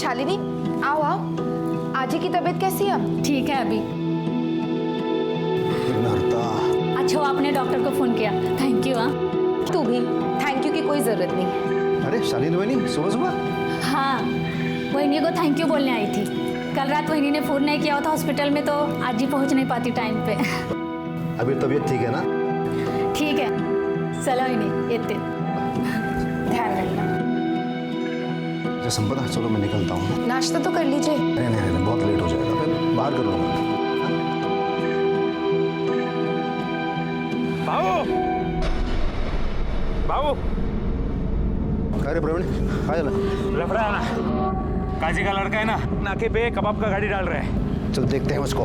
शालिनी, आओ आओ। आजी की तबीयत कैसी है अब? ठीक है अभी। अच्छा हुआ आपने डॉक्टर को फोन किया, थैंक यू। हाँ तू भी थैंक यू की कोई जरूरत नहीं। अरे शालिनी वहीनी सुबह सुबह? हाँ, वहीनी को थैंक यू बोलने आई थी। कल रात वहीनी ने फोन नहीं किया था हॉस्पिटल में, तो आज ही पहुंच नहीं पाती टाइम पे। अभी तबीयत ठीक है ना? ठीक है, चलो वहीनी इतने ध्यान रखना। संपदा चलो मैं निकलता हूँ। नाश्ता तो कर लीजिए। नहीं नहीं नहीं, बहुत लेट हो जाएगा, फिर बाहर कर लूँगा। बाबू बाबू, अरे प्रवीण आ जा। लफड़ा है ना, काजी का लड़का है ना, नाके पे कबाब का गाड़ी डाल रहा है। चल देखते हैं उसको,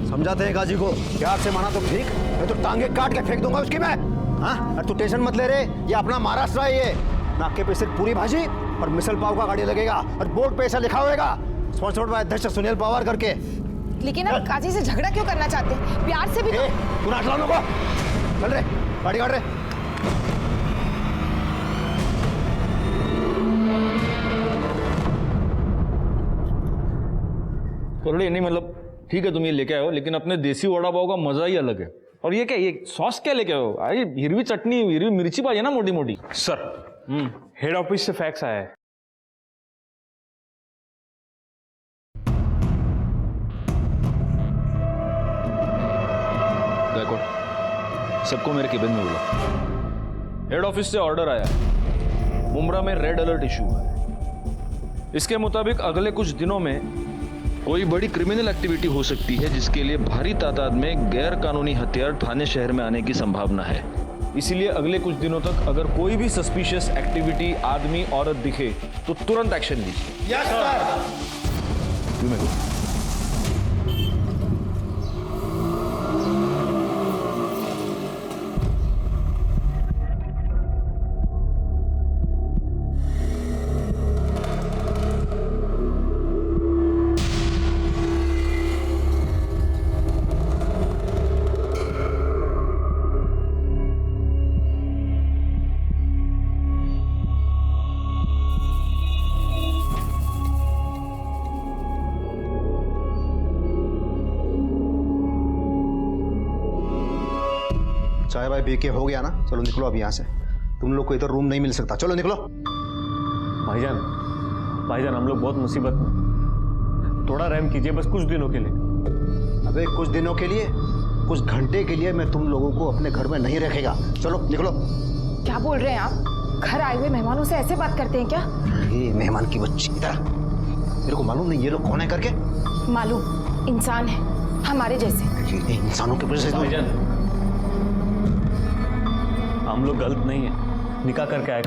समझाते हैं काजी को। प्यार से माना तो ठीक, मैं तो टांगे काट के फेंक दूंगा उसकी मैं। हाँ, अरे तू टेंशन मत ले रे, ये अपना महाराष्ट्र है। ये नाके पे सिर्फ पूरी भाजी और मिसल पाव का गाड़ी लगेगा, और बोर्ड पे ऐसा लिखा होगा स्पॉन्सर्ड बाय अध्यक्ष सुनील पवार करके। लेकिन अब काजी से झगड़ा क्यों करना चाहते हैं? प्यार से भी तो। तू नाच लाओ को, चल रे गाड़ी काट रे। करड़े नहीं, मतलब ठीक है तुम ये लेके आए हो, लेकिन अपने देसी वड़ा पाव का मजा ही अलग है। और ये क्या, ये सॉस क्या लेके आए हो? अरे हिरवी चटनी, हिरवी मिर्ची पाई है ना मोटी मोटी। सर हेड ऑफिस से फैक्स आया है। सबको मेरे केबिन में बुला। हेड ऑफिस से ऑर्डर आया है, मुंब्रा में रेड अलर्ट इशू है। इसके मुताबिक अगले कुछ दिनों में कोई बड़ी क्रिमिनल एक्टिविटी हो सकती है, जिसके लिए भारी तादाद में गैर कानूनी हथियार थाने शहर में आने की संभावना है। इसीलिए अगले कुछ दिनों तक अगर कोई भी सस्पिशियस एक्टिविटी, आदमी औरत दिखे तो तुरंत एक्शन लीजिए। Yes sir. चाय भाई पी के हो गया ना? चलो निकलो अब यहाँ से, तुम लोग को इधर रूम नहीं मिल सकता, चलो निकलो। भाईजान हम लोग बहुत मुसीबत में, थोड़ा रहम कीजिए बस कुछ दिनों के लिए। अबे कुछ दिनों के लिए, कुछ घंटे के लिए मैं तुम लोगों को अपने घर में नहीं रखेगा। चलो निकलो। क्या बोल रहे हैं आप? घर आए हुए मेहमानों से ऐसे बात करते हैं क्या? ये मेहमान की बच्ची, इधर मेरे को मालूम नहीं ये लोग कौन है करके। मालूम, इंसान है हमारे जैसे। ये इंसानों के वजह से भाईजान हम लोग गलत नहीं है, निकाह करके आए।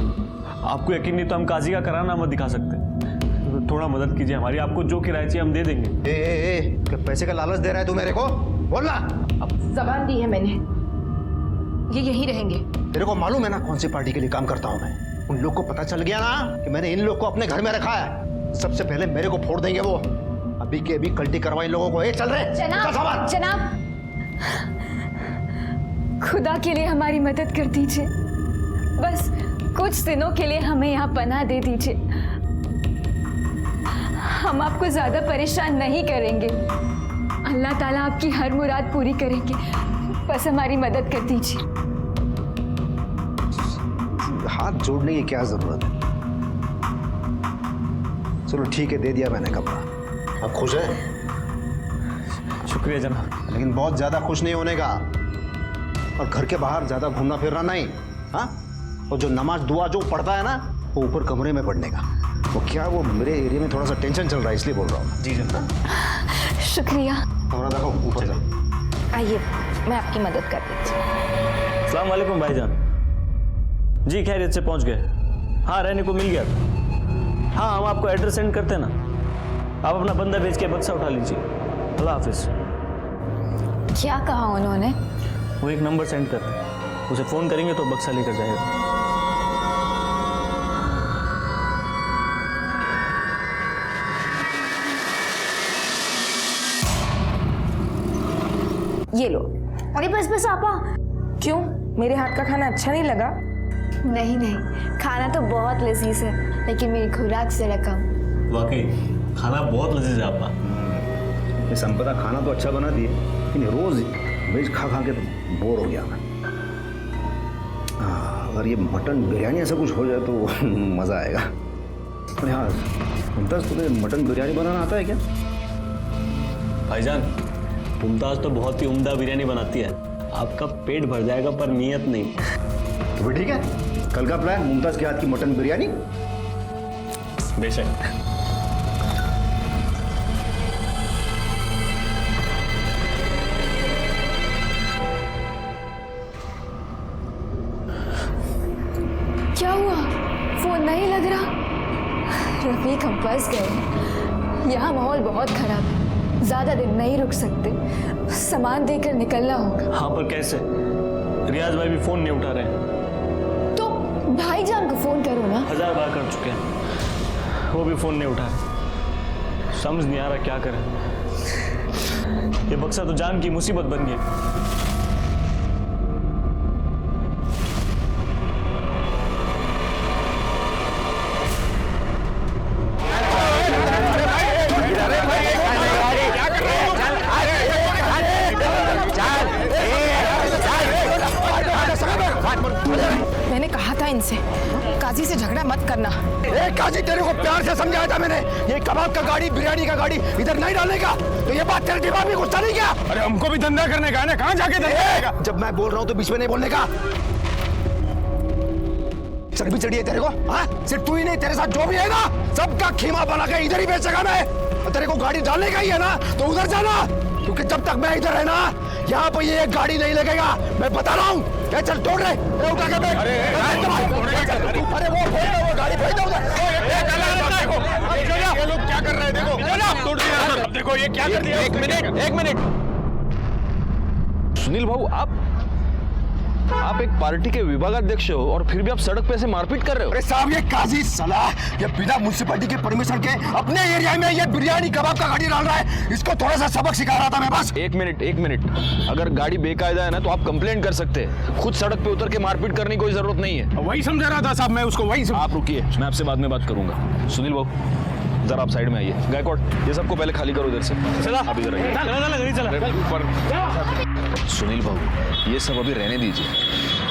आपको यकीन नहीं तो हम काजी का कराना मत दिखा सकते, तो थोड़ा मदद कीजिए हमारी। आपको जो किराया चाहिए हम दे देंगे। क्या पैसे का लालच दे रहा है तू मेरे को? बोलना। जबान दी है मैंने, ये यहीं रहेंगे। तेरे को मालूम है ना कौन सी पार्टी के लिए काम करता हूँ मैं? उन लोग को पता चल गया ना कि मैंने इन लोग को अपने घर में रखा है, सबसे पहले मेरे को फोड़ देंगे वो। अभी के अभी कल्टी करवाई लोगों को। चल रहे जनाब, जनाब खुदा के लिए हमारी मदद कर दीजिए, बस कुछ दिनों के लिए हमें यहाँ पनाह दे दीजिए। हम आपको ज्यादा परेशान नहीं करेंगे, अल्लाह ताला आपकी हर मुराद पूरी करेंगे, बस हमारी मदद कर दीजिए। हाथ जोड़ने की क्या जरूरत है? चलो ठीक है, दे दिया मैंने कपड़ा। अब खुश है? शुक्रिया जनाब। लेकिन बहुत ज्यादा खुश नहीं होने का, और घर के बाहर ज्यादा घूमना फिरना नहीं। हाँ, और जो नमाज दुआ जो पढ़ता है ना, वो ऊपर कमरे में पढ़ने का। वो क्या, वो मेरे एरिया में थोड़ा सा टेंशन चल रहा है इसलिए बोल रहा हूँ। जी जनाब। शुक्रिया। थोड़ा देखो ऊपर जा। आइए मैं आपकी मदद कर देती हूँ। अस्सलाम वालेकुम भाईजान। जी खैरियत से पहुंच गए? हाँ रहने को मिल गया। हाँ हम आपको एड्रेस सेंड करते हैं ना, आप अपना बंदा भेज के बक्सा उठा लीजिए। अल्लाह हाफिज। क्या कहा उन्होंने? वो एक नंबर सेंड करते हैं, उसे फ़ोन करेंगे तो बक्सा लेकर जाएगा। ये लो। अरे बस बस आपा। क्यों, मेरे हाथ का खाना अच्छा नहीं लगा? नहीं नहीं, खाना तो बहुत लजीज है, लेकिन मेरी खुराक जरा कम। वाकई खाना बहुत लजीज है आपका। ये संपदा खाना तो अच्छा बनाती है, लेकिन रोज वेज खा खा के तो बोर हो गया मैं। अगर ये मटन बिरयानी ऐसा कुछ हो जाए तो मज़ा आएगा। अरे हाँ मुमताज़, तुम्हें मटन बिरयानी बनाना आता है क्या? भाईजान मुमताज़ तो बहुत ही उम्दा बिरयानी बनाती है, आपका पेट भर जाएगा पर नीयत नहीं। तो फिर ठीक है, कल का प्लान मुमताज़ के हाथ की मटन बिरयानी। बेशक। क्या हुआ? फोन नहीं लग रहा? रफीक हम फंस गए। यहाँ माहौल बहुत खराब है, ज्यादा दिन नहीं रुक सकते, सामान देकर निकलना होगा। हाँ पर कैसे? रियाज भाई भी फोन नहीं उठा रहे हैं। तो भाईजान को फोन करो ना। 1000 बार कर चुके हैं, वो भी फोन नहीं उठा रहे। समझ नहीं आ रहा क्या करें। ये बक्सा तो जान की मुसीबत बन गई। मैंने कहा था इनसे काजी से झगड़ा मत करना। काजी तेरे को प्यार से समझाया था मैंने, ये कबाब का गाड़ी बिरयानी का गाड़ी इधर नहीं डालने का। तो ये बात तेरे दिमाग में घुसता नहीं क्या? अरे हमको भी धंधा करने का है ना, कहाँ जाके धंधा करेगा? जब मैं बोल रहा हूँ तो बीच में नहीं बोलने का। चर्बी चढ़ी है तेरे को? हाँ सिर्फ तू ही नहीं, तेरे साथ जो भी है ना सबका खीमा बना के इधर ही बेचेगा मैं। तेरे को गाड़ी डालने का ही है ना तो उधर जाना, क्योंकि जब तक मैं इधर है ना यहाँ पर ये गाड़ी नहीं लगेगा, मैं बता रहा हूँ। चल तोड़ रहे उठा के बैठ। अरे वो गाड़ी भेज दो उधर। ये लोग क्या कर रहे हैं? देखो देखो ये क्या कर दिया। एक मिनट सुनील भाऊ, आप एक पार्टी के विभागाध्यक्ष हो और फिर भी आप सड़क पे ऐसे मारपीट कर रहे हो। अरे साहब ये काजी सलाह, ये बिना म्युनिसिपैलिटी के परमिशन के अपने एरिया में ये बिरयानी कबाब का गाड़ी डाल रहा है, इसको थोड़ा सा सबक सिखा रहा था मैं बस। एक मिनट, अगर गाड़ी बेकायदा है ना तो आप कंप्लेंट कर सकते हैं, खुद सड़क पे उतर के मारपीट करने की कोई जरूरत नहीं है। वही समझा रहा था साहब मैं उसको, वही आप रुकिए, मैं आपसे बाद में बात करूंगा। सुनील भाऊ जरा आप साइड में आइए। गायकवाड़ ये सबको पहले खाली करो इधर से। चला आप इधर आइए। सुनील भाऊ ये सब अभी रहने दीजिए,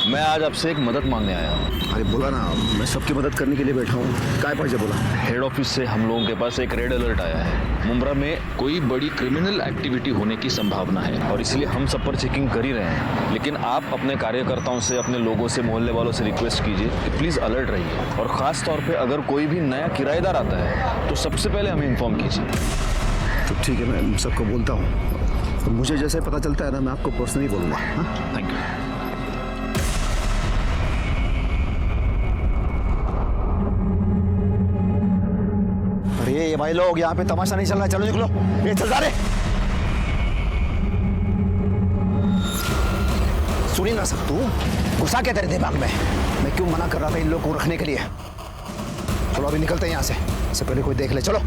मैं आज आपसे एक मदद मांगने आया हूँ। अरे बोला ना, मैं सबकी मदद करने के लिए बैठा हूँ। काय पाहिजे बोला। हेड ऑफिस से हम लोगों के पास एक रेड अलर्ट आया है। मुंब्रा में कोई बड़ी क्रिमिनल एक्टिविटी होने की संभावना है और इसलिए हम सब पर चेकिंग कर ही रहे हैं। लेकिन आप अपने कार्यकर्ताओं से, अपने लोगों से, मोहल्ले वालों से रिक्वेस्ट कीजिए कि प्लीज़ अलर्ट रहिए और ख़ास तौर पे अगर कोई भी नया किराएदार आता है तो सबसे पहले हमें इन्फॉर्म कीजिए। तो ठीक है, मैं सबको बोलता हूँ, तो मुझे जैसे पता चलता है ना मैं आपको पर्सनली बोलूँगा। Thank you. अरे ये भाई लोग यहाँ पे तमाशा नहीं चल रहा, चलो निकलो। ये चल जा रहे, सुनी ना सब तू गुस्सा क्या तेरे दिमाग में? मैं क्यों मना कर रहा था इन लोग को रखने के लिए? चलो अभी निकलते हैं यहाँ से, इससे पहले कोई देख ले। चलो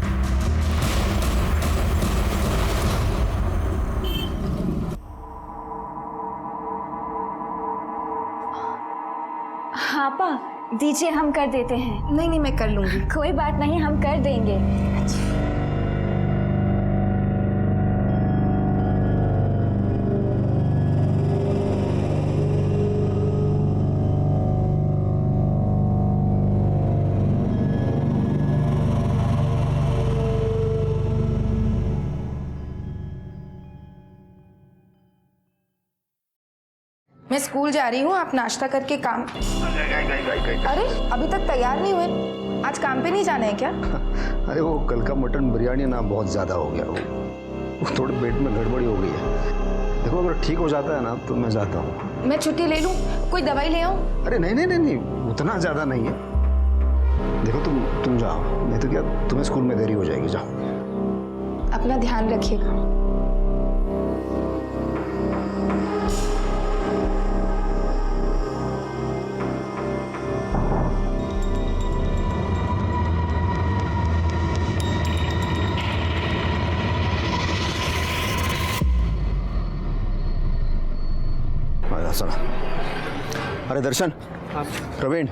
हाँ पा दीजिए, हम कर देते हैं। नहीं मैं कर लूंगी। कोई बात नहीं, हम कर देंगे। मैं स्कूल जा रही हूँ, आप नाश्ता करके काम। अरे अभी तक तैयार नहीं हुए, आज काम पे नहीं जाना है क्या? अरे वो कल का मटन बिरयानी ना बहुत ज़्यादा हो गया, वो थोड़े पेट में गड़बड़ी हो गई है। देखो अगर ठीक हो जाता है ना तो मैं जाता हूँ। मैं छुट्टी ले लूँ, कोई दवाई ले आऊँ? अरे नहीं, उतना ज़्यादा नहीं है। देखो तुम जाओ, नहीं तो क्या तुम्हें स्कूल में देरी हो जाएगी। जाओ, अपना ध्यान रखिएगा। अरे दर्शन, प्रवीण,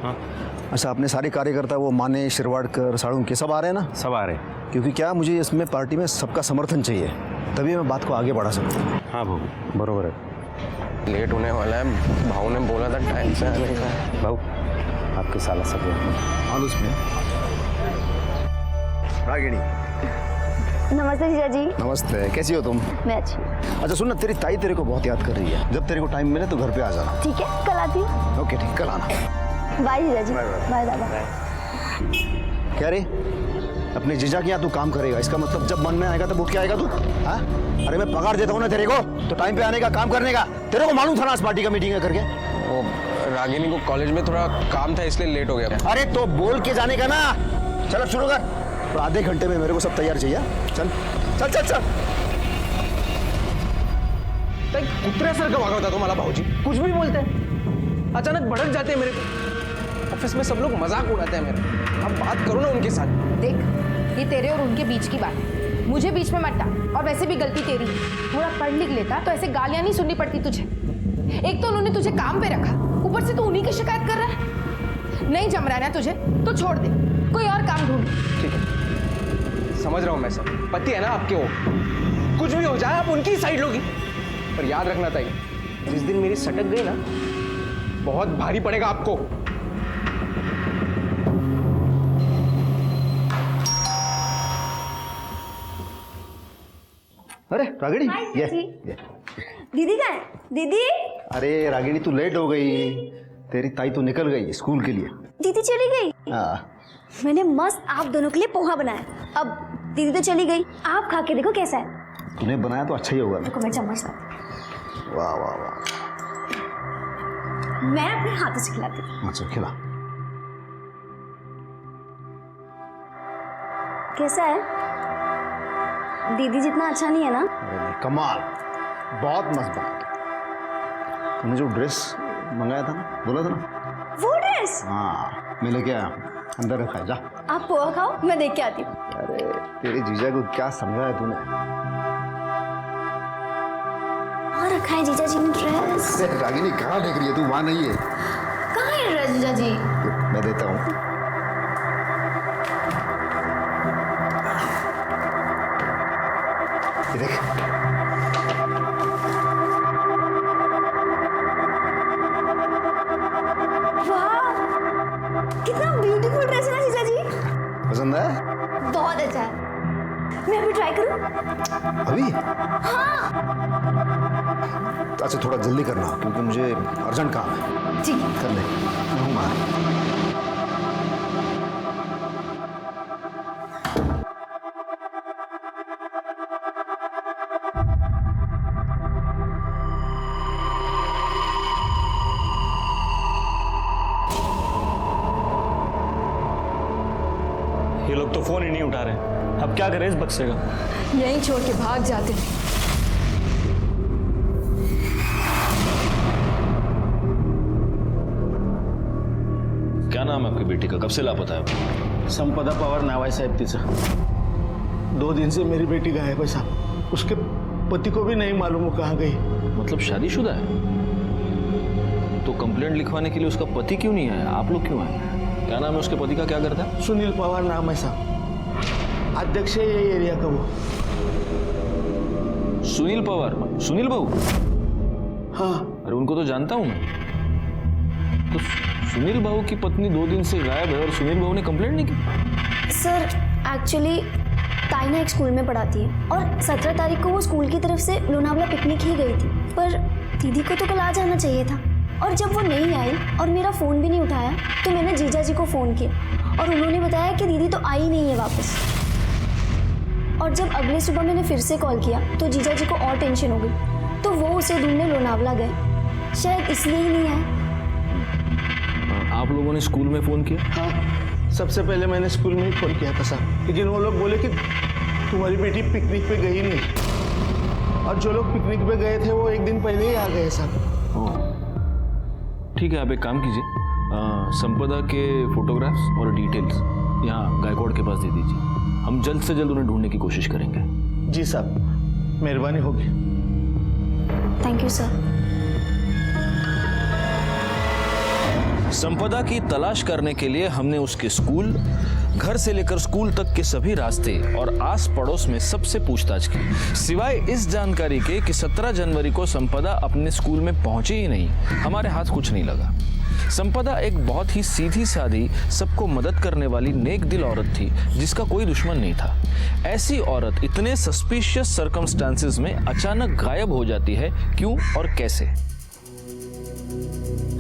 अच्छा, अपने सारे कार्यकर्ता वो माने, शिरवाड़कर, साळुंके सब आ रहे हैं ना? सब आ रहे हैं। क्योंकि क्या मुझे इसमें पार्टी में सबका समर्थन चाहिए, तभी मैं बात को आगे बढ़ा सकूँ। हाँ भाऊ, बरोबर है। लेट होने वाला है, भाऊ ने बोला था टाइम से आने का। भाऊ, आपके साला सब हाल उसमें रागिणी। नमस्ते जीजा जी। नमस्ते, कैसी हो तुम? मैं अच्छी। अच्छा सुन ना, तेरी ताई तेरे को बहुत याद कर रही है, जब तेरे को टाइम मिले तो घर पे आ जाना। ठीक है, कल आती हूँ। ओके ठीक, कल आना। बाय जीजा जी। Bye bye. बाय दादा। क्या रे, अपने जीजा के यहाँ तू काम करेगा, इसका मतलब जब मन में आएगा तब उठ के आएगा तू? हाँ, अरे मैं पगार देता हूँ ना तेरे को, तो टाइम पे आने का, काम करने का। तेरे को मालूम था ना आज पार्टी का मीटिंग है करके? वो रागिनी को कॉलेज में थोड़ा काम था इसलिए लेट हो गया। अरे तो बोल के जाने का ना। चल अब शुरू कर, तो आधे घंटे में मेरे को सब तैयार चाहिए। चल चल चल चल। कुत्र्यासारखं वागवता तो मला भाऊजी, कुछ भी बोलते हैं, अचानक भड़क जाते हैं मेरे ऑफिस में, सब लोग मजाक उड़ाते हैं मेरा। अब बात करो ना उनके साथ। देख, ये तेरे और उनके बीच की बात है, मुझे बीच में मत डाल। और वैसे भी गलती तेरी, थोड़ा पढ़ लिख लेता तो ऐसे गालियां नहीं सुननी पड़ती तुझे। एक तो उन्होंने तुझे काम पे रखा, ऊपर से तू उन्हीं की शिकायत कर रहा है। नहीं जम रहा है ना तुझे, तो छोड़ दे, कोई और काम ढूंढ। ठीक है, समझ रहा हूँ मैं सब, पति है ना आपके वो, कुछ भी हो जाए आप उनकी साइड लोगी। पर याद रखना ताई, जिस दिन मेरी सटक गई ना, बहुत भारी पड़ेगा आपको। अरे रागिणी, ये दीदी कहाँ है? दीदी। अरे रागिणी, तू लेट हो गई, तेरी ताई तो निकल गई स्कूल के लिए। दीदी चली गई। हाँ, मैंने मस्त आप दोनों के लिए पोहा बनाया। अब दीदी तो चली गई, आप खा के देखो कैसा है। तूने बनाया तो अच्छा ही होगा ना। देखो मैं चम्मच लाती वाह वाह वाह। हूँ। मैं अपने हाथों से खिलाती हूँ। अच्छा खिला। कैसा है? दीदी जितना अच्छा नहीं है ना? अरे नहीं, कमाल, बहुत मस्त बना। तूने जो ड्रेस मंगाया था ना, बोला था ना? वो ड्रेस? हाँ, मैं लेके आया, अंदर रखा है, जा। आप पोहा खाओ, मैं देख के आती हूँ। अरे तेरे जीजा को क्या समझाया तूने? हाँ रखा है जीजा जी ने ड्रेस। रागिनी कहाँ देख रही है तू? वहाँ नहीं है। कहाँ है ड्रेस जीजा जी? मैं देता हूँ। ये देख। वाह, कितना ब्यूटीफुल ड्रेस है ना जीजा जी। पसंद है? बहुत अच्छा है। मैं अभी ट्राई करूं? अभी? हाँ। अच्छा थोड़ा जल्दी करना, क्योंकि मुझे अर्जेंट काम है। ठीक है। कर ले, मैं हूँ वहाँ। ये लोग तो फोन ही नहीं उठा रहे, अब क्या करें इस बक्से का? यहीं छोड़ के भाग जाते हैं। क्या नाम है आपकी बेटी का, कब से लापता है? संपदा पवार नाव आहे साहेब तिचं। 2 दिन से मेरी बेटी गायब है साहब। उसके पति को भी नहीं मालूम वो कहाँ गई। मतलब शादीशुदा है? तो कंप्लेंट लिखवाने के लिए उसका पति क्यों नहीं आया, आप लोग क्यों आए? क्या नाम है उसके पति का, क्या करता है? सुनील पवार नाम है साहब, अध्यक्ष है ये एरिया का वो। सुनील पवार, सुनील बहू? हाँ। अरे उनको तो जानता हूं मैं। तो सुनील बहू की पत्नी 2 दिन से गायब है और सुनील बहू ने कंप्लेंट नहीं की? सर एक्चुअली ताइना एक स्कूल में पढ़ाती है और 17 तारीख को वो स्कूल की तरफ से लोनावला पिकनिक ही गई थी, पर दीदी को तो कल आ जाना चाहिए था। और जब वो नहीं आई और मेरा फ़ोन भी नहीं उठाया तो मैंने जीजा जी को फ़ोन किया और उन्होंने बताया कि दीदी तो आई नहीं है वापस। और जब अगले सुबह मैंने फिर से कॉल किया तो जीजा जी को और टेंशन हो गई, तो वो उसे ढूंढने लोनावला गए, शायद इसलिए ही नहीं आए। आप लोगों ने स्कूल में फोन किया? हाँ, सबसे पहले मैंने स्कूल में ही फोन किया था साहब, लेकिन वो लोग बोले कि तुम्हारी बेटी पिकनिक पे गई नहीं। और जो लोग पिकनिक पे गए थे वो 1 दिन पहले ही आ गए साहब। ठीक है, आप एक काम कीजिए, संपदा के फोटोग्राफ्स और डिटेल्स यहाँ गायकवाड़ के पास दे दीजिए। हम जल्द से जल्द उन्हें ढूंढने की कोशिश करेंगे। जी साहब, मेहरबानी होगी। Thank you sir. संपदा की तलाश करने के लिए हमने उसके स्कूल, घर से लेकर स्कूल तक के सभी रास्ते और आस पड़ोस में सबसे पूछताछ की। सिवाय इस जानकारी के कि 17 जनवरी को संपदा अपने स्कूल में पहुंची ही नहीं, हमारे हाथ कुछ नहीं लगा। संपदा एक बहुत ही सीधी सादी, सबको मदद करने वाली नेक दिल औरत थी जिसका कोई दुश्मन नहीं था। ऐसी औरत इतने सस्पिशियस सर्कमस्टांसेस में अचानक गायब हो जाती है, क्यों और कैसे?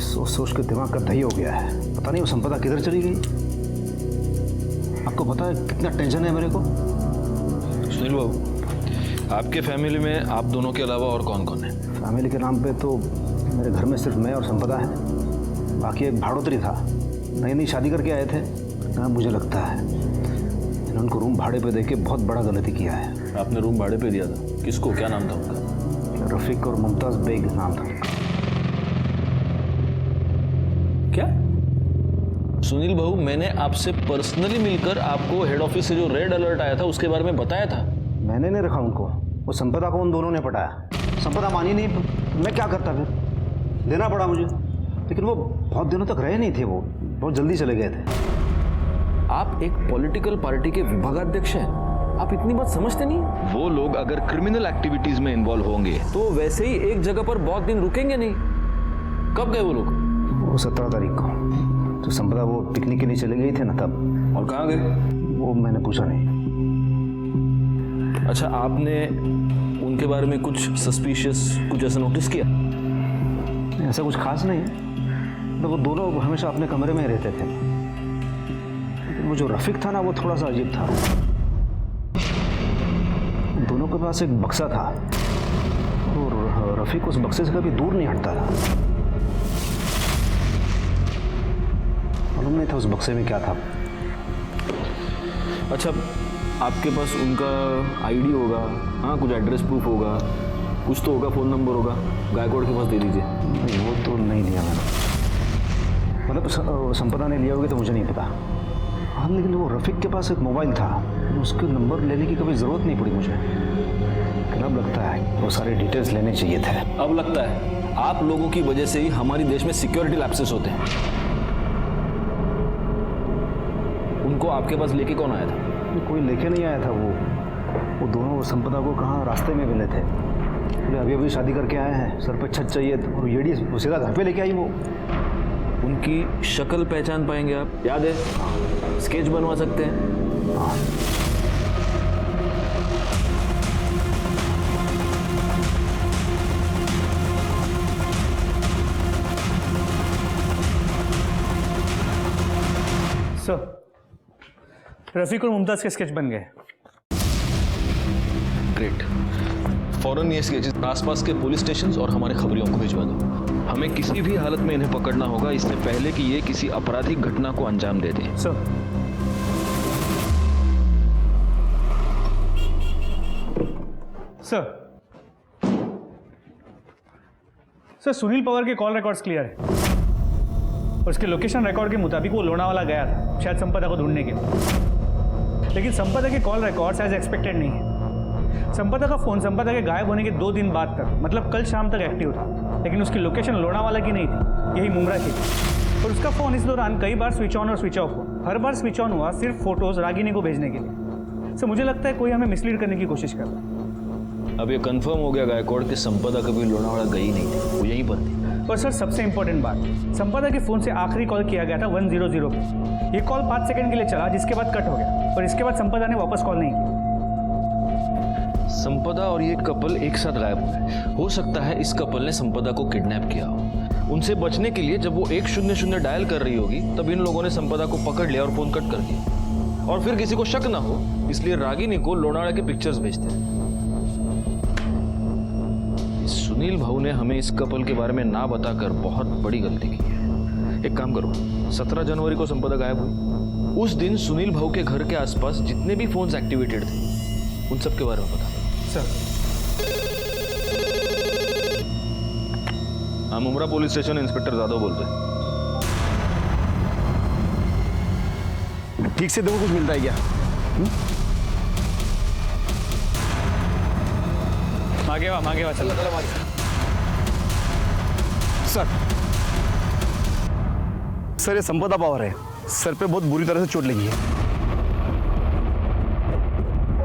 सोच सोच के दिमाग का दही हो गया है। पता नहीं वो संपदा किधर चली गई। आपको पता है कितना टेंशन है मेरे को। सुनील बाबू, आपके फैमिली में आप दोनों के अलावा और कौन कौन है? फैमिली के नाम पे तो मेरे घर में सिर्फ मैं और संपदा है। बाकी एक भाड़ोतरी था, नई नई शादी करके आए थे ना। मुझे लगता है इन्होंने उनको रूम भाड़े पे देके बहुत बड़ा गलती किया है। आपने रूम भाड़े पे दिया था? किसको? क्या नाम था उनका? रफीक और मुमताज़ बेग नाम था उनका। क्या? सुनील भाऊ, मैंने आपसे पर्सनली मिलकर आपको हेड ऑफिस से जो रेड अलर्ट आया था उसके बारे में बताया था। मैंने नहीं रखा उनको, वो संपदा को उन दोनों ने पटाया। संपदा मानी नहीं, मैं क्या करता फिर? देना पड़ा मुझे। लेकिन वो बहुत दिनों तक रहे नहीं थे, वो बहुत जल्दी चले गए थे। आप एक पॉलिटिकल पार्टी के विभागाध्यक्ष हैं, आप इतनी बात समझते नहीं? वो लोग अगर क्रिमिनल एक्टिविटीज में इन्वॉल्व होंगे तो वैसे ही एक जगह पर बहुत दिन रुकेंगे नहीं। कब गए वो लोग? वो 17 तारीख को तो संपदा वो पिकनिक के लिए चले गई थे ना, तब। और कहाँ गए? वो मैंने पूछा नहीं। अच्छा, आपने उनके बारे में कुछ सस्पिशियस, कुछ ऐसा नोटिस किया? ऐसा कुछ खास नहीं है, तो वो दोनों हमेशा अपने कमरे में रहते थे। लेकिन वो जो रफीक था ना, वो थोड़ा सा अजीब था। दोनों के पास एक बक्सा था और रफीक उस बक्से से कभी दूर नहीं हटता था। मालूम नहीं था उस बक्से में क्या था। अच्छा, आपके पास उनका आईडी होगा, हाँ, कुछ एड्रेस प्रूफ होगा, कुछ तो होगा, फ़ोन नंबर होगा। गायकवाड़ के पास दे दीजिए। नहीं, वो तो नहीं लिया मैंने। मतलब संपदा ने लिया होगी तो मुझे नहीं पता। हाँ, लेकिन वो रफीक के पास एक मोबाइल था, उसके नंबर लेने की कभी ज़रूरत नहीं पड़ी मुझे। लेकिन अब लगता है वो सारे डिटेल्स लेने चाहिए थे। अब लगता है आप लोगों की वजह से ही हमारे देश में सिक्योरिटी लैप्सेस होते हैं। उनको आपके पास लेके कौन आया था? कोई लेके नहीं आया था। वो दोनों संपदा को कहाँ रास्ते में मिले थे। बोले अभी अभी शादी करके आए हैं, सर पे छत चाहिए, और येड़ी सीधा घर पे लेके आई वो। उनकी शक्ल पहचान पाएंगे आप? याद है? स्केच बनवा सकते हैं? हाँ। सर, रफीक और मुमताज़ के स्केच बन गए। ग्रेट। फौरन ये स्केचेस आसपास के पुलिस स्टेशन और हमारे खबरियों को भिजवा दो। हमें किसी भी हालत में इन्हें पकड़ना होगा, इससे पहले कि ये किसी आपराधिक घटना को अंजाम दे दें। सर, सर सुनील पवार के कॉल रिकॉर्ड्स क्लियर है। उसके लोकेशन रिकॉर्ड के मुताबिक वो लोनावाला गया था, शायद संपदा को ढूंढने के लिए। लेकिन संपदा के कॉल रिकॉर्ड्स एज एक्सपेक्टेड नहीं है। संपदा का फ़ोन संपदा के गायब होने के 2 दिन बाद तक, मतलब कल शाम तक एक्टिव था, लेकिन उसकी लोकेशन लोनावाला की नहीं थी, यही मुमरा की थी। और उसका फ़ोन इस दौरान कई बार स्विच ऑन और स्विच ऑफ हुआ। हर बार स्विच ऑन हुआ सिर्फ फोटोज़ रागिनी को भेजने के लिए। सर, मुझे लगता है कोई हमें मिसलीड करने की कोशिश कर रहा है। अब ये कंफर्म हो गया गायकवाड़ कि संपदा कभी लोनावाला गई नहीं थी, वो यहीं पर थी। और सर, सबसे इंपॉर्टेंट बात, संपदा के फ़ोन से आखिरी कॉल किया गया था 100 पे। ये कॉल 5 सेकंड के लिए चला, जिसके बाद कट हो गया, और इसके बाद संपदा ने वापस कॉल नहीं की। संपदा और ये कपल एक साथ गायब हुए। हो सकता है इस कपल ने संपदा को किडनैप किया हो। उनसे बचने के लिए जब वो 100 डायल कर रही होगी, तब इन लोगों ने संपदा को पकड़ लिया और फोन कट कर दिया। और फिर किसी को शक ना हो, इसलिए रागिनी को लोनावाला के पिक्चर्स भेजते हैं। सुनील भाऊ ने हमें इस कपल के बारे में ना बताकर बहुत बड़ी गलती की है। एक काम करो, 17 जनवरी को संपदा गायब हुई। उस दिन सुनील भाऊ के घर के आसपास जितने भी फोन्स एक्टिवेटेड थे, उन सब के बारे में बता। सर, हाँ, Mumbra police station inspector Jadhav बोलते हैं। ठीक से देखो, कुछ मिलता है क्या? मांगे वा चलो। सर, सर ये संपदा पवार है, सर पे बहुत बुरी तरह से चोट लगी है।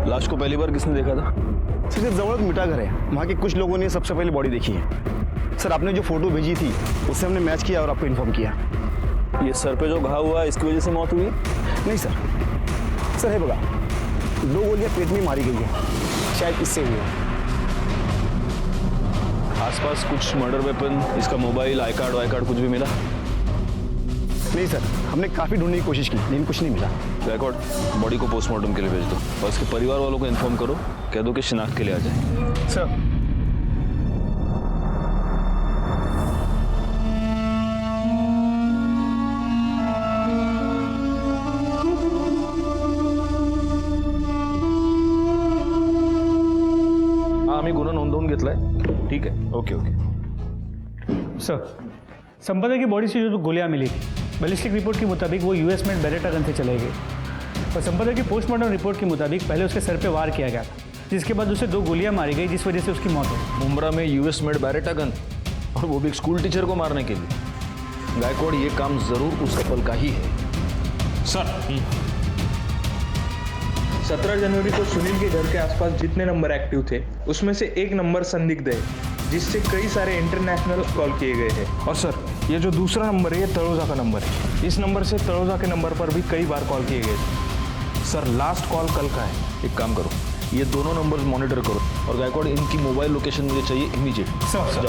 लाश को पहली बार किसने देखा था? सर ये जवळ मिठा घर है, वहाँ के कुछ लोगों ने सबसे पहले बॉडी देखी है। सर आपने जो फोटो भेजी थी उससे हमने मैच किया और आपको इन्फॉर्म किया। ये सर पे जो घाव हुआ है इसकी वजह से मौत हुई? नहीं सर, सर है बघा 2 गोलियां पेट में मारी गई है, शायद इससे हुई है। आसपास कुछ मर्डर वेपन, इसका मोबाइल, आई कार्ड कुछ भी मिला? नहीं सर, हमने काफ़ी ढूंढने की कोशिश की लेकिन कुछ नहीं मिला। रिकॉर्ड बॉडी को पोस्टमार्टम के लिए भेज दो और इसके परिवार वालों को इन्फॉर्म करो, कह दो कि शिनाख्त के लिए आ जाए। सर आम्ही गुन्हा नोंदवून घेतलाय, ठीक है, ओके ओके। सर संपदा की बॉडी से जो गोलियां मिली थी, बैलिस्टिक रिपोर्ट के मुताबिक वो यूएस मेड बेरेटा गन से चलाई गई और संपदा की पोस्टमार्टम रिपोर्ट के मुताबिक पहले उसके सर पे वार किया गया था, जिसके बाद उसे 2 गोलियां मारी गई जिस वजह से उसकी मौत हुई। मुंब्रा में यूएस मेड बैरेटा गन, और वो भी एक स्कूल टीचर को मारने के लिए। गायकवाड़ ये काम जरूर उस कपल का ही है। सर 17 जनवरी को सुनील के घर के आसपास जितने नंबर एक्टिव थे उसमें से एक नंबर संदिग्ध है, जिससे कई सारे इंटरनेशनल कॉल किए गए हैं। और सर ये जो दूसरा नंबर है ये तलोजा का नंबर है, इस नंबर से तलोजा के नंबर पर भी कई बार कॉल किए गए थे। सर लास्ट कॉल कल का है। एक काम करो, ये दोनों नंबर्स मॉनिटर करो और गायकवाड़ इनकी मोबाइल लोकेशन मुझे चाहिए इमीडिएट। सर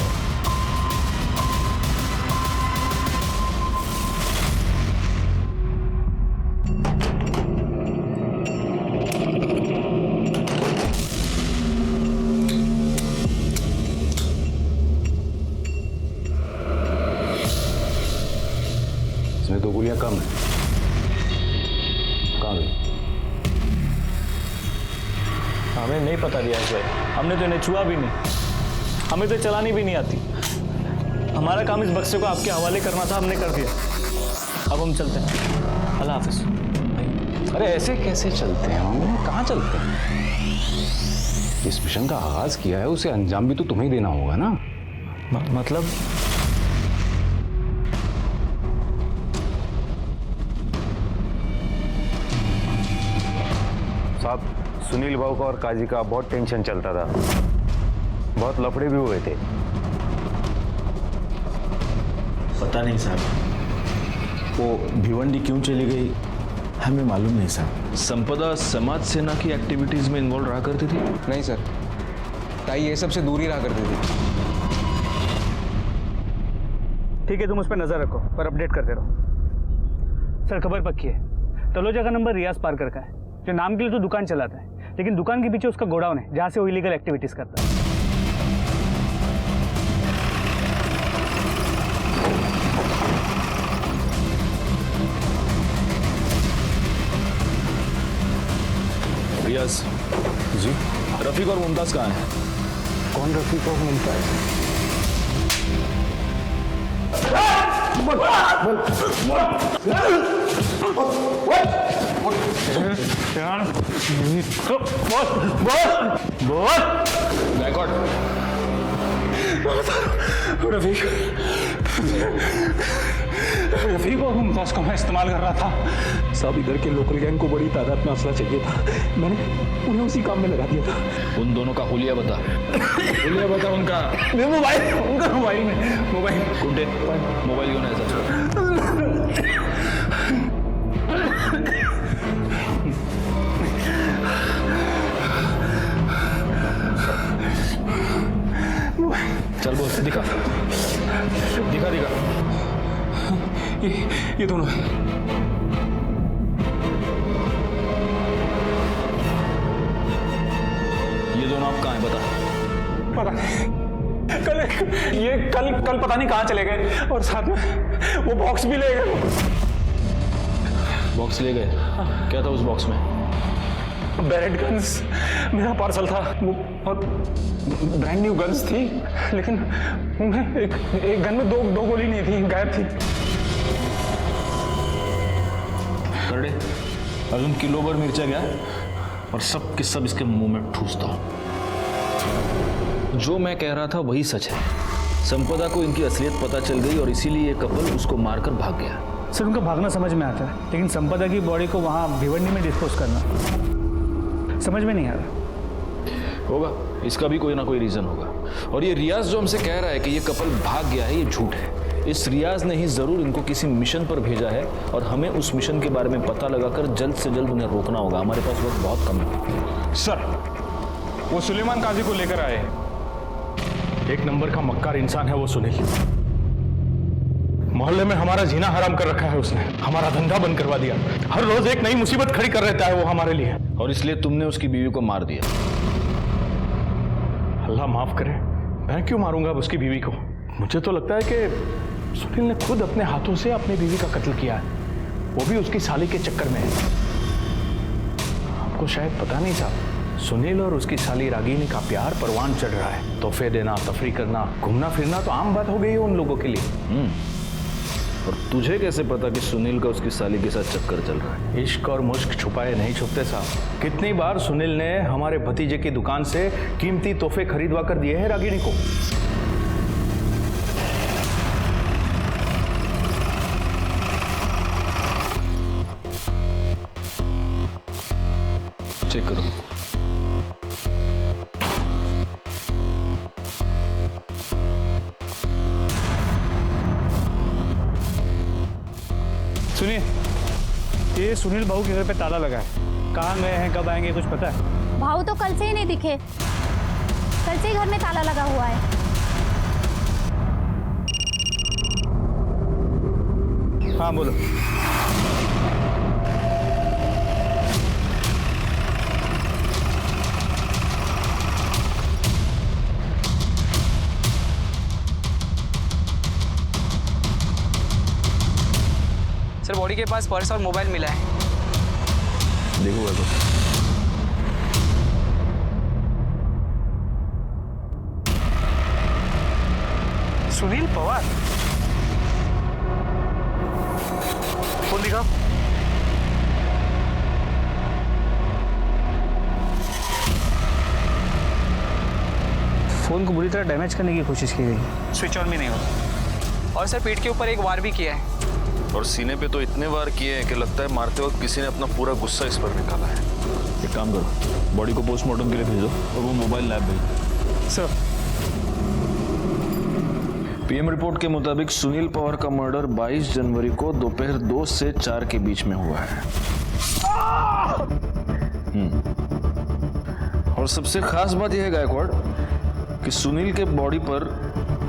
इसमें 2 गोलियां कम है, कहाँ गई? हमें नहीं पता दिया भाई, हमने तो इन्हें छुआ भी नहीं, हमें तो चलानी भी नहीं आती। हमारा काम इस बक्से को आपके हवाले करना था, हमने कर दिया। अब हम चलते हैं, अल्लाह हाफिज। अरे ऐसे कैसे चलते हैं हम, कहाँ चलते हैं? इस मिशन का आगाज किया है, उसे अंजाम भी तो तुम्हें ही देना होगा ना। मतलब साहब सुनील भाऊ का और काजी का बहुत टेंशन चलता था, बहुत लफड़े भी हुए थे। पता नहीं साहब, वो भिवंडी क्यों चली गई हमें मालूम नहीं साहब। संपदा समाज सेना की एक्टिविटीज में इन्वॉल्व रहा करती थी? नहीं सर, ताई ये सब से दूर ही रहा करती थी। ठीक है, तुम उस पर नजर रखो और अपडेट करते रहो। सर खबर पक्की है, तलोजा का नंबर रियाज पारकर का है, जो नाम के लिए तो दुकान चलाता है, लेकिन दुकान के पीछे उसका गोडाउन है जहाँ से वो इलीगल एक्टिविटीज करता है। रियाज जी? रफीक और मुमताज कहाँ हैं? कौन रफीक और मुमताज? गायकवाड़ रफीक और मुमताज को मैं इस्तेमाल कर रहा था। सब इधर के लोकल गैंग को बड़ी तादाद में असला चाहिए था, मैंने उन्हें उसी काम में लगा दिया था। उन दोनों का हुलिया बता, हुलिया बता उनका। मोबाइल, उनका मोबाइल में मोबाइल गुड्डे मोबाइल क्यों ऐसा? चल बोल, दिखा दिखा दिखा। ये दोनों आप कहाँ हैं बता। पता कल पता नहीं कहाँ चले गए, और साथ में वो बॉक्स भी ले गए। बॉक्स ले गए? क्या था उस बॉक्स में? बैरेट गन्स, मेरा पार्सल था वो, और ब्रांड न्यू गन्स थी, लेकिन उनमें एक गन में दो गोली नहीं थी, गायब थी। करड़े अर्जुन किलो भर मिर्चा गया और सब के सब इसके मुंह में ठूसता हूं। जो मैं कह रहा था वही सच है। संपदा को इनकी असलियत पता चल गई और इसीलिए ये कपल उसको मारकर भाग गया। सर उनका भागना समझ में आता है, लेकिन संपदा की बॉडी को वहाँ भिवंडी में डिस्पोज करना समझ में नहीं आ रहा। होगा, इसका भी कोई ना कोई रीजन होगा। और ये रियाज जो हमसे कह रहा है कि ये कपल भाग गया है, ये झूठ है। इस रियाज ने ही जरूर इनको किसी मिशन पर भेजा है और हमें उस मिशन के बारे में पता लगाकर जल्द से जल्द उन्हें रोकना होगा। हमारे पास वक्त बहुत कम है। सर, वो सुलेमान काजी को लेकर आए हैं। एक नंबर का मक्कार इंसान है वो सुनील। मोहल्ले में हमारा जीना हराम कर रखा है उसने, हमारा धंधा बंद करवा दिया। हर रोज एक नई मुसीबत खड़ी कर रहता है वो हमारे लिए। और इसलिए तुमने उसकी बीवी को मार दिया। अल्लाह माफ करे, मैं क्यों मारूंगा उसकी बीवी को? मुझे तो लगता है कि सुनील ने खुद अपने हाथों से अपनी बीवी का कत्ल किया है, वो भी उसकी साली के चक्कर में है। आपको शायद पता नहीं था, सुनील और उसकी साली रागिनी का प्यार परवान चढ़ रहा है। तोहफे देना, तफरी करना, घूमना फिरना तो आम बात हो गई है उन लोगों के लिए। और तुझे कैसे पता कि सुनील का उसकी साली के साथ चक्कर चल रहा है? इश्क और मुश्क छुपाए नहीं छुपते साहब। कितनी बार सुनील ने हमारे भतीजे की दुकान से कीमती तोहफे खरीदवा कर दिए हैं रागिनी को। चेक करो। सुनिए, ये सुनील भाऊ के घर पे ताला लगा है। कहाँ गए हैं, कब आएंगे, कुछ पता है? भाऊ तो कल से ही नहीं दिखे। कल से ही घर में ताला लगा हुआ है। हाँ बोलो। सर, बॉडी के पास पर्स और मोबाइल मिला है। देखो तो। सुनील पवार, फोन दिखाओ। फोन को बुरी तरह डैमेज करने की कोशिश की गई, स्विच ऑन भी नहीं होता। और सर, पीठ के ऊपर एक वार भी किया है। और सीने पे तो इतने वार किए हैं कि लगता है मारते वक्त किसी ने अपना पूरा गुस्सा इस पर निकाला है। एक काम करो, बॉडी को पोस्टमार्टम के लिए भेजो और वो मोबाइल लैब भेजो। सर, पीएम रिपोर्ट के मुताबिक सुनील पवार का मर्डर 22 जनवरी को दोपहर 2 से 4 के बीच में हुआ है। और सबसे खास बात यह है गायकवाड़ कि सुनील के बॉडी पर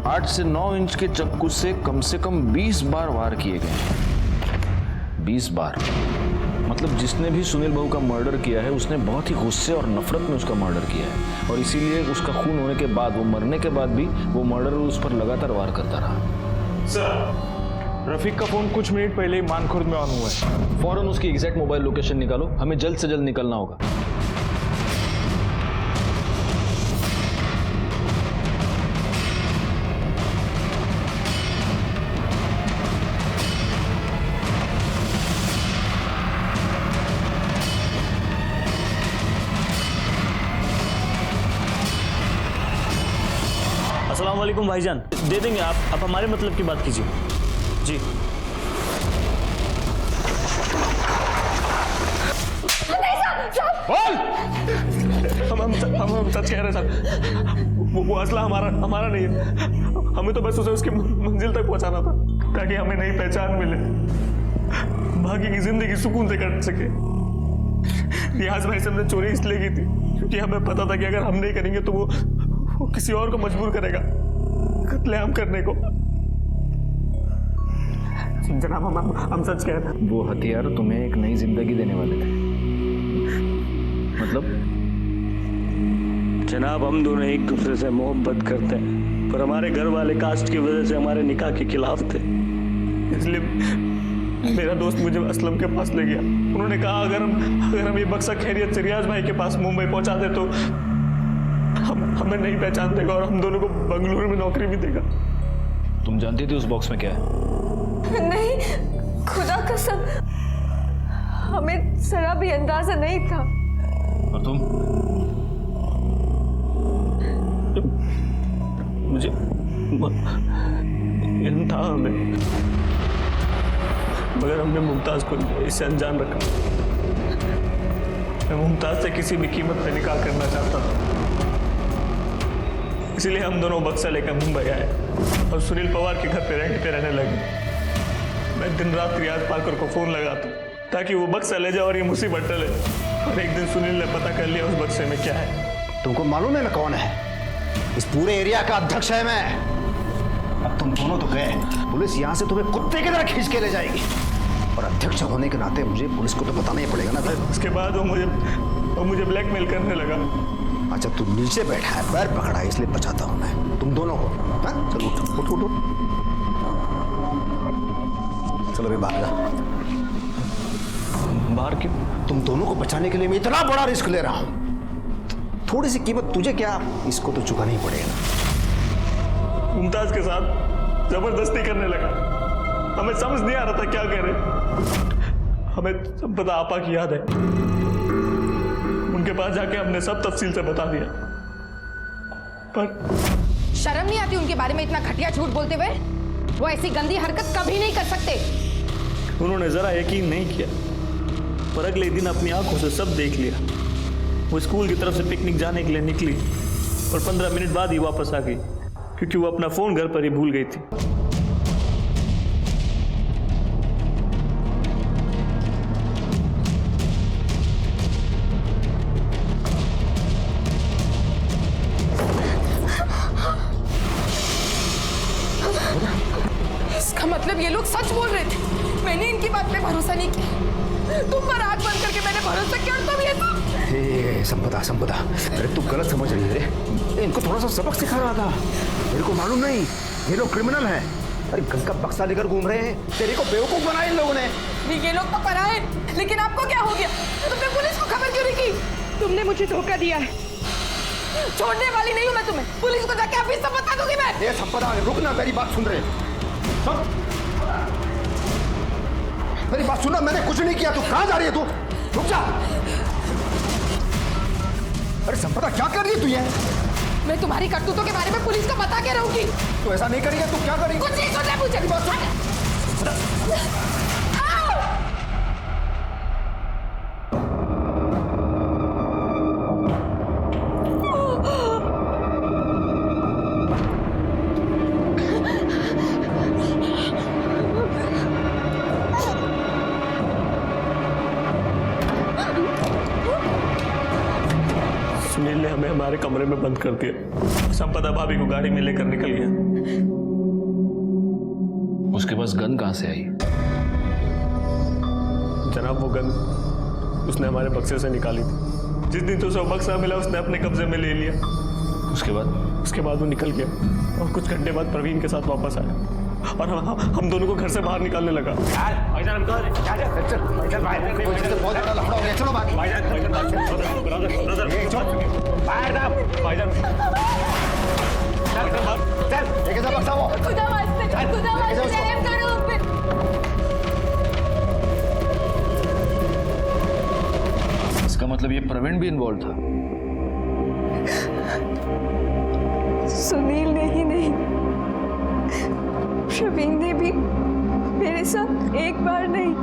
8 से 9 इंच के चाकू से कम 20 बार वार किए गए। 20 बार मतलब जिसने भी सुनील बाबू का मर्डर किया है उसने बहुत ही गुस्से और नफरत में उसका मर्डर किया है। और इसीलिए उसका खून होने के बाद, वो मरने के बाद भी वो मर्डर उस पर लगातार वार करता रहा। सर, रफीक का फोन कुछ मिनट पहले ही मानखुर्द में ऑन हुआ है। फौरन उसकी एग्जैक्ट मोबाइल लोकेशन निकालो, हमें जल्द से जल्द निकलना होगा। अस्सलाम वालेकुम भाईजान, दे देंगे आप हमारे मतलब की बात कीजिए जी। हम सच कह रहे हैं सर, वो असला हमारा नहीं है। हमें तो बस उसे उसकी मंजिल तक पहुंचाना था ताकि हमें नई पहचान मिले, बाकी की जिंदगी सुकून से कट सके। रियाज भाई से हमने चोरी इसलिए की थी क्योंकि हमें पता था कि अगर हम नहीं करेंगे तो वो किसी और को मजबूर करेगा कत्लेआम करने को। जनाब, हम सच कह रहे हैं। वो हथियार तुम्हें एक नई जिंदगी देने वाले थे। मतलब जनाब, हम दोनों एक दूसरे से मोहब्बत करते हैं, पर हमारे घर वाले कास्ट की वजह से हमारे निकाह के खिलाफ थे। इसलिए मेरा दोस्त मुझे असलम के पास ले गया। उन्होंने कहा अगर हम ये बक्सा खैरियत से रियाज भाई के पास मुंबई पहुंचा दे तो हमें नहीं पहचान देगा और हम दोनों को बंगलुरु में नौकरी भी देगा। तुम जानती थी उस बॉक्स में क्या है? नहीं, खुदा कसम, हमें जरा भी अंदाजा नहीं था। और तुम? मुझे इल्म था हमें, मगर हमने मुमताज को इससे अनजान रखा। मैं मुमताज से किसी भी कीमत पे निकाह करना चाहता था, इसलिए हम दोनों बक्सा लेकर मुंबई आए और सुनील पवार के घर पे रेंट पे रहने लगे। मैं दिन रात रियाज पालकर को फोन लगाता ताकि वो बक्सा ले जाए और ये मुसीबत टले। और एक दिन सुनील ने पता कर लिया उस बक्से में क्या है। तुमको मालूम है मैं कौन है? इस पूरे एरिया का अध्यक्ष है मैं। अब तुम दोनों तो गए, पुलिस यहाँ से तुम्हें कुत्ते की तरह खींच के ले जाएगी, और अध्यक्ष होने के नाते मुझे पुलिस को तो बताना ही पड़ेगा ना। उसके बाद वो मुझे ब्लैकमेल करने लगा। अच्छा, तू नीचे बैठा है, पैर पकड़ा है, इसलिए बचाता हूँ मैं तुम दोनों को। हाँ? चलो उठ उठ उठ उठ। चलो भाई बाहर जा। बाहर क्यों? तुम दोनों को बचाने के लिए मैं इतना बड़ा रिस्क ले रहा हूँ। थोड़ी सी कीमत तुझे क्या, इसको तो चुकाना ही पड़ेगा। मुमताज के साथ जबरदस्ती करने लगा। हमें समझ नहीं आ रहा था क्या करें। हमें संपदा आपा की याद है, उनके पास जाके हमने सब तफसील से बता दिया, पर शर्म नहीं आती उनके बारे में इतना घटिया झूठ बोलते हुए? वो ऐसी गंदी हरकत कभी नहीं कर सकते। उन्होंने जरा यकीन नहीं किया, पर अगले दिन अपनी आंखों से सब देख लिया। वो स्कूल की तरफ से पिकनिक जाने के लिए निकली और 15 मिनट बाद ही वापस आ गई, क्योंकि वो अपना फोन घर पर ही भूल गई थी। इसका मतलब ये लोग सच बोल रहे थे। मैंने इनकी बात पे भरोसा नहीं किया। तुम पर आंख बंद करके मैंने भरोसा किया, तब ये सब। संपदा, अरे तू गलत समझ रही है। इनको थोड़ा सा सबक सिखा रहा था। मेरे को मालूम नहीं ये लोग क्रिमिनल हैं। अरे गन का बक्सा लेकर घूम रहे हैं। तेरे को बेवकूफ बनाया इन लोगों ने। ये लोग तो पराए, लेकिन आपको क्या हो गया? तुमने पुलिस को खबर क्यों नहीं की? तुमने मुझे धोखा दिया है। छोड़ने वाली नहीं हूँ मैं तुम्हें। पुलिस को जाके अभी सब बता दूंगी मैं। ये संपदा, रुक ना, मेरी बात सुन रहे। मेरी बात सुनना, मैंने कुछ नहीं किया। तू कहाँ जा रही है? तू रुक जा। अरे संपदा, क्या कर रही है तू ये? मैं तुम्हारी करतूतों के बारे में पुलिस को बता के रहूंगी। तू ऐसा नहीं करेगी, तू क्या करेगी? कुछ नहीं सुनना मुझे। बात सुन। सुनील ने हमें हमारे कमरे में बंद कर दिया। संपदा भाभी को गाड़ी में लेकर निकल गया। उसके पास गन कहां से आई? जनाब, वो गन उसने हमारे बक्से से निकाली थी। जिस दिन तो उसे बक्सा मिला उसने अपने कब्जे में ले लिया। उसके बाद वो निकल गया और कुछ घंटे बाद प्रवीण के साथ वापस आया और हम दोनों को घर से बाहर निकालने लगा। इसका मतलब ये प्रवीण भी इन्वॉल्व था? सुनील ने ही नहीं, प्रवीण ने भी मेरे साथ एक बार नहीं,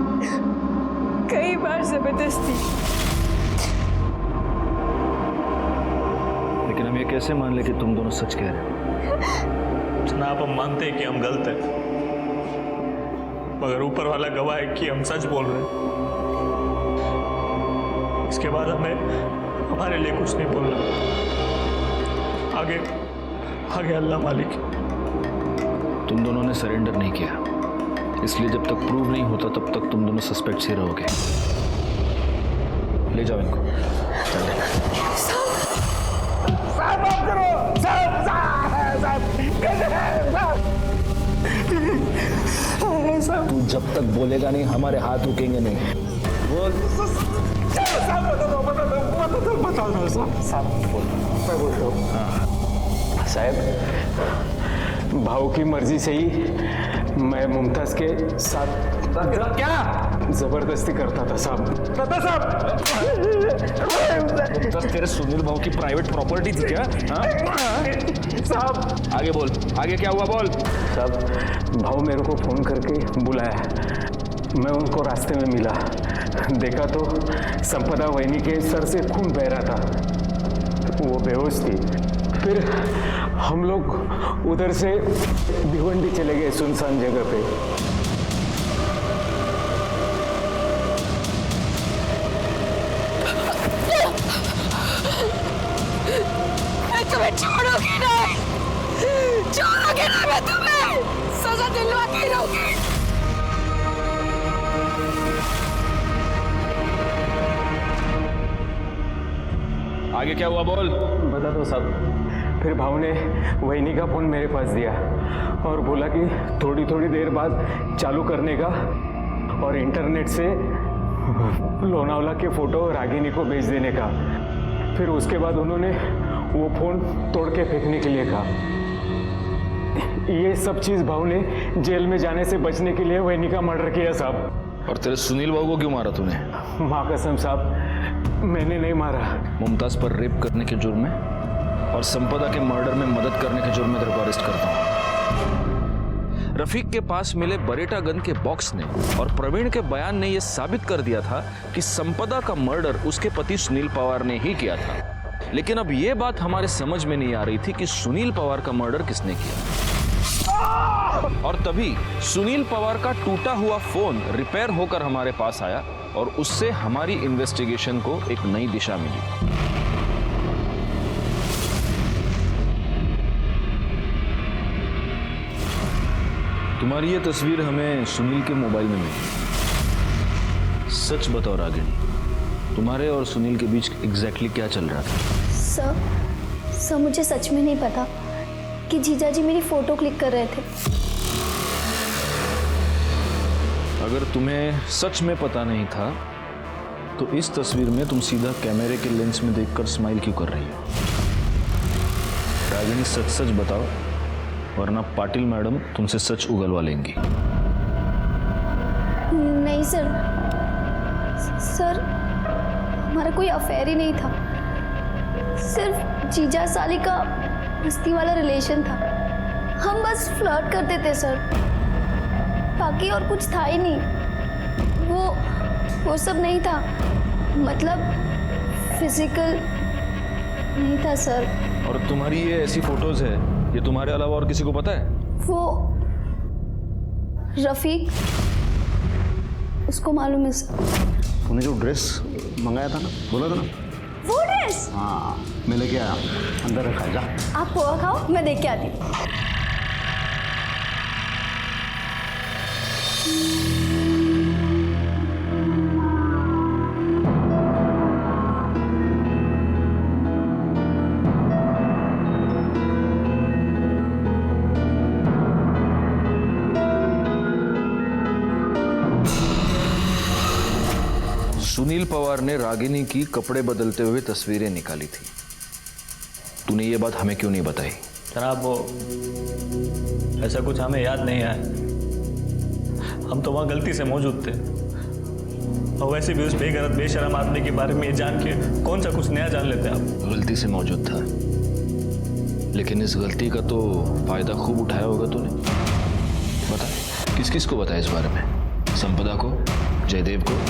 कई बार जबरदस्ती। लेकिन हम ये कैसे मान ले कि तुम दोनों सच कह रहे हो? जनाब, हम मानते हैं कि हम गलत हैं, मगर ऊपर वाला गवाह है कि हम सच बोल रहे हैं। इसके बाद हमें हमारे लिए कुछ नहीं बोलना। आगे अल्लाह मालिक। तुम दोनों ने सरेंडर नहीं किया, इसलिए जब तक प्रूव नहीं होता तब तक तुम दोनों सस्पेक्ट्स ही रहोगे। ले जाओ इनको। तू जब तक बोलेगा नहीं हमारे हाथ रुकेंगे नहीं। बोल। साहब, भाव की मर्जी से ही मैं मुमताज के साथ क्या जबरदस्ती करता था साहब। मुमताज तेरे सुनील भाव की प्राइवेट प्रॉपर्टी थी क्या? साहब आगे बोल, आगे क्या हुआ बोल। साहब, भाव मेरे को फोन करके बुलाया मैं उनको रास्ते में मिला, देखा तो संपदा वहिनी के सर से खून बह रहा था, वो बेहोश थी। फिर हम लोग उधर से भिवंडी चले गए सुनसान जगह पे। मैं तुम्हें छोड़ूंगी नहीं, छोड़ूंगी नहीं मैं तुम्हें, सजा दिलवा के रहूंगी। आगे क्या हुआ बोल। बता दो सब। फिर भाव ने वहिनी का फोन मेरे पास दिया और बोला कि थोड़ी थोड़ी देर बाद चालू करने का और इंटरनेट से लोनावला के फोटो रागिनी को भेज देने का। फिर उसके बाद उन्होंने वो फोन तोड़ के फेंकने के लिए कहा। ये सब चीज भाव ने जेल में जाने से बचने के लिए वहिनी का मर्डर किया साहब। और तेरे सुनील बाबू को क्यों मारा तूने? माँ कसम साहब, मैंने नहीं मारा। मुमताज पर रेप करने के जुर्म में और संपदा के मर्डर में मदद करने के जुर्म में तेरे को अरेस्ट करता हूँ। रफीक के पास मिले बरेटा गन के बॉक्स ने और प्रवीण के बयान ने यह साबित कर दिया था कि संपदा का मर्डर उसके पति सुनील पवार ने ही किया था। लेकिन अब यह बात हमारे समझ में नहीं आ रही थी कि सुनील पवार का मर्डर किसने किया। और तभी सुनील पवार का टूटा हुआ फोन रिपेयर होकर हमारे पास आया और उससे हमारी इन्वेस्टिगेशन को एक नई दिशा मिली। तुम्हारी ये तस्वीर हमें सुनील के मोबाइल में मिली। सच बताओ रागिनी, तुम्हारे और सुनील के बीच एग्जैक्टली क्या चल रहा था? सर मुझे सच में नहीं पता कि जीजा जी मेरी फोटो क्लिक कर रहे थे। अगर तुम्हें सच में पता नहीं था तो इस तस्वीर में तुम सीधा कैमरे के लेंस में देखकर स्माइल क्यों कर रही हो? रागिनी सच सच बताओ, वरना पाटिल मैडम तुमसे सच उगलवा लेंगी। नहीं सर हमारा कोई अफेयर ही नहीं था, सिर्फ जीजा साली का मस्ती वाला रिलेशन था। हम बस फ्लर्ट करते थे सर, बाकी और कुछ था ही नहीं। वो सब नहीं था, मतलब फिजिकल नहीं था सर। और तुम्हारी ये ऐसी फोटोज है, ये तुम्हारे अलावा और किसी को पता है? वो रफीक, उसको मालूम है सर। तूने जो ड्रेस मंगाया था ना, बोला था ना, वो ड्रेस? हाँ मैं लेके आया, अंदर रखा है, जा। आप पोहा खाओ, मैं देख के आती हूँ। सुनील पवार ने रागिनी की कपड़े बदलते हुए तस्वीरें निकाली थी। तूने ये बात हमें क्यों नहीं बताई? जनाब वो ऐसा कुछ हमें याद नहीं आया, हम तो वहाँ गलती से मौजूद थे। और वैसे भी उस बेगैरत बेशरम आदमी के बारे में जान के कौन सा कुछ नया जान लेते आप? गलती से मौजूद था, लेकिन इस गलती का तो फायदा खूब उठाया होगा तूने। बता, किस किस को बताया इस बारे में? संपदा को, जयदेव को?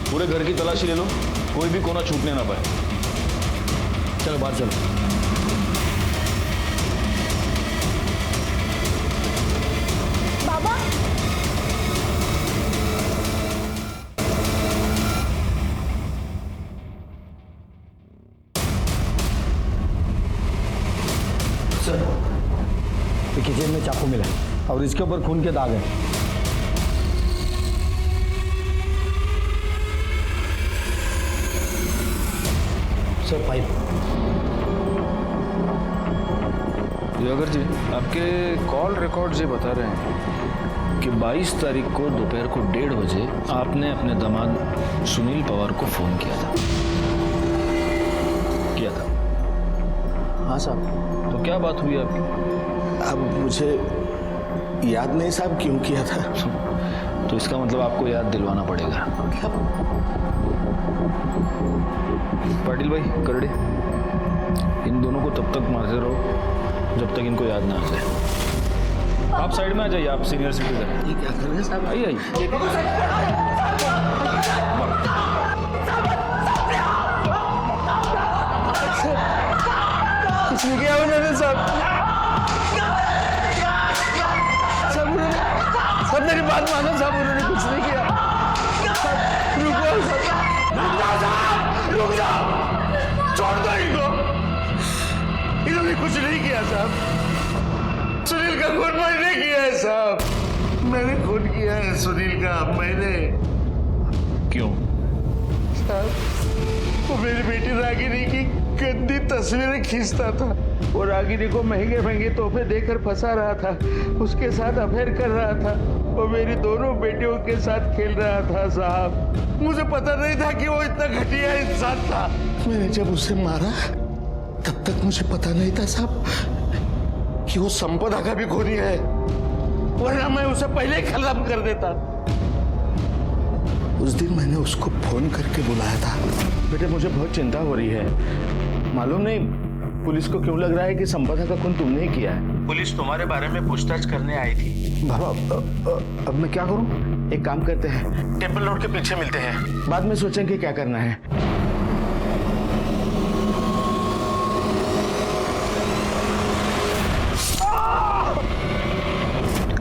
पूरे घर की तलाशी ले लो, कोई भी कोना छूटने ना पाए। चलो बाहर चलो। बाबा, सर, किचन में चाकू मिला और इसके ऊपर खून के दाग हैं। Sir file. दिवाकर जी, आपके कॉल रिकॉर्ड ये बता रहे हैं कि 22 तारीख को दोपहर को 1:30 बजे आपने अपने दामाद सुनील पवार को फोन किया था। हाँ साहब। तो क्या बात हुई आपकी? अब मुझे याद नहीं साहब क्यों किया था। तो इसका मतलब आपको याद दिलवाना पड़ेगा। पाटिल भाई करड़े, इन दोनों को तब तक मारते रहो जब तक इनको याद ना आ जाए। आप साइड में आ जाइए, आप सीनियर सिटीजन। ये क्या कर रहे हैं साहब? आइए आइए। कुछ नहीं किया उन्होंने साहब। सब मेरी बात मानो साहब, उन्होंने कुछ नहीं किया। रुक जाओ, छोड़ दो इनको। इन्होंने कुछ नहीं किया साहब। सुनील का खून मैंने किया है साहब, मैंने खून किया है सुनील का, मैंने। क्यों? साहब वो मेरी बेटी रागिनी की गंदी तस्वीरें खींचता था। वो रागिनी को महंगे महंगे तोहफे देकर फंसा रहा था, उसके साथ अफेयर कर रहा था। वो मेरी दोनों बेटियों के साथ खेल रहा था साहब। मुझे पता नहीं था कि वो इतना घटिया इंसान था। मैंने जब उसे मारा तब तक मुझे पता नहीं था साहब कि वो संपदा का भी खूनी है, वरना मैं उसे पहले ही खत्म कर देता। उस दिन मैंने उसको फोन करके बुलाया था। बेटे मुझे बहुत चिंता हो रही है, मालूम नहीं पुलिस को क्यों लग रहा है कि संपदा का खून तुमने ही किया है। पुलिस तुम्हारे बारे में पूछताछ करने आई थी। बाबा अब मैं क्या करूं? एक काम करते हैं, टेम्पल रोड के पीछे मिलते हैं, बाद में सोचेंगे क्या करना है।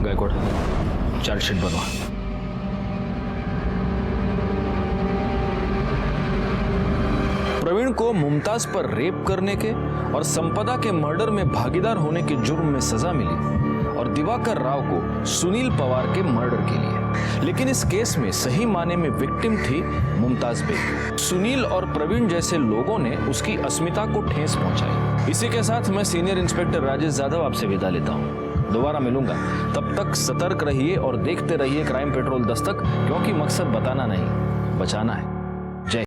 गायकवाड़, चार्जशीट बनवा। प्रवीण को मुमताज पर रेप करने के और संपदा के मर्डर में भागीदार होने के जुर्म में सजा मिली और दिवाकर राव को सुनील पवार के मर्डर के लिए। लेकिन इस केस में सही माने में विक्टिम थी मुमताज बेग। सुनील और प्रवीण जैसे लोगों ने उसकी अस्मिता को ठेस पहुंचाई। इसी के साथ मैं सीनियर इंस्पेक्टर राजेश यादव आपसे विदा लेता हूं। दोबारा मिलूंगा, तब तक सतर्क रहिए और देखते रहिए क्राइम पेट्रोल दस्तक, क्योंकि मकसद बताना नहीं, बचाना है।